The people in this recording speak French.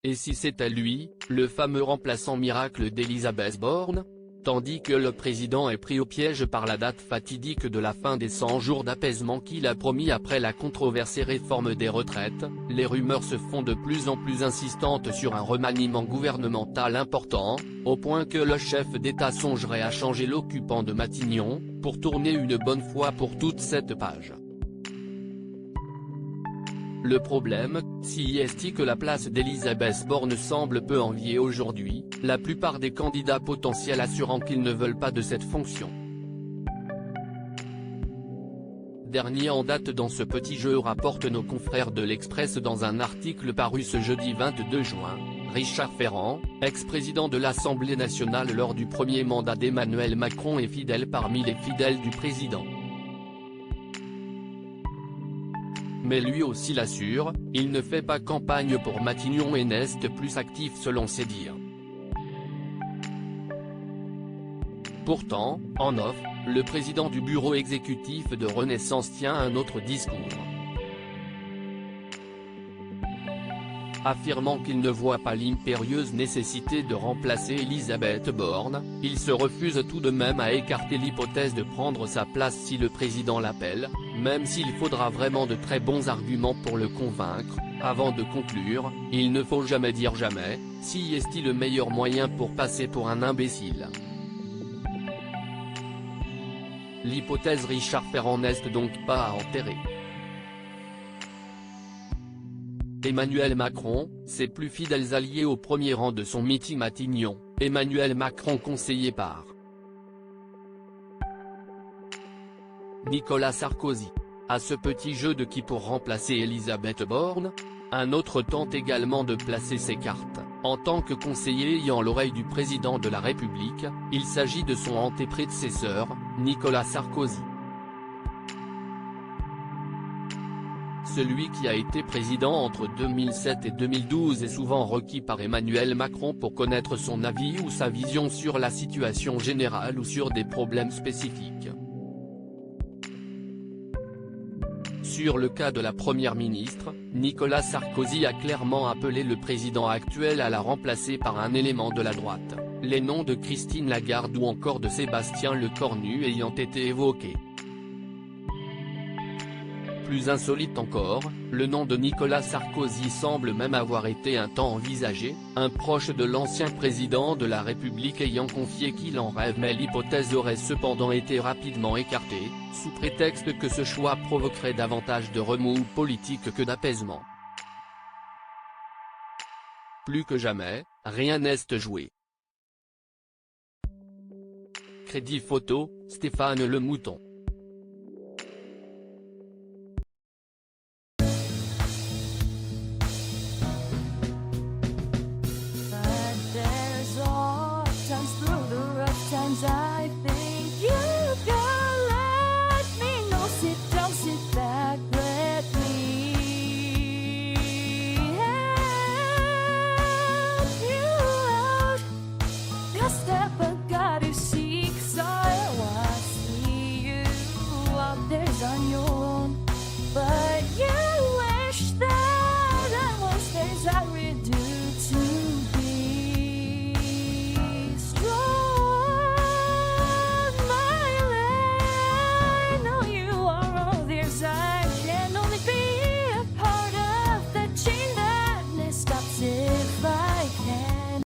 Et si c'était lui, le fameux remplaçant miracle d'Elisabeth Borne? Tandis que le président est pris au piège par la date fatidique de la fin des 100 jours d'apaisement qu'il a promis après la controversée réforme des retraites, les rumeurs se font de plus en plus insistantes sur un remaniement gouvernemental important, au point que le chef d'État songerait à changer l'occupant de Matignon, pour tourner une bonne fois pour toute cette page. Le problème, si est que la place d'Elisabeth Borne semble peu enviée aujourd'hui, la plupart des candidats potentiels assurant qu'ils ne veulent pas de cette fonction. Dernier en date dans ce petit jeu, rapportent nos confrères de l'Express dans un article paru ce jeudi 22 juin, Richard Ferrand, ex-président de l'Assemblée nationale lors du premier mandat d'Emmanuel Macron est fidèle parmi les fidèles du président. Mais lui aussi l'assure, il ne fait pas campagne pour Matignon et n'est plus actif selon ses dires. Pourtant, en off, le président du bureau exécutif de Renaissance tient un autre discours. Affirmant qu'il ne voit pas l'impérieuse nécessité de remplacer Elisabeth Borne, il se refuse tout de même à écarter l'hypothèse de prendre sa place si le président l'appelle, même s'il faudra vraiment de très bons arguments pour le convaincre. Avant de conclure, il ne faut jamais dire jamais, si est-il le meilleur moyen pour passer pour un imbécile. L'hypothèse Richard Ferrand n'est donc pas à enterrer. Emmanuel Macron, ses plus fidèles alliés au premier rang de son meeting Matignon, Emmanuel Macron conseillé par Nicolas Sarkozy. À ce petit jeu de qui pour remplacer Elisabeth Borne? Un autre tente également de placer ses cartes, en tant que conseiller ayant l'oreille du président de la République, il s'agit de son antéprédécesseur, Nicolas Sarkozy. Celui qui a été président entre 2007 et 2012 est souvent requis par Emmanuel Macron pour connaître son avis ou sa vision sur la situation générale ou sur des problèmes spécifiques. Sur le cas de la première ministre, Nicolas Sarkozy a clairement appelé le président actuel à la remplacer par un élément de la droite, les noms de Christine Lagarde ou encore de Sébastien Lecornu ayant été évoqués. Plus insolite encore, le nom de Nicolas Sarkozy semble même avoir été un temps envisagé, un proche de l'ancien président de la République ayant confié qu'il en rêve, mais l'hypothèse aurait cependant été rapidement écartée, sous prétexte que ce choix provoquerait davantage de remous politiques que d'apaisement. Plus que jamais, rien n'est joué. Crédit photo, Stéphane Le Mouton.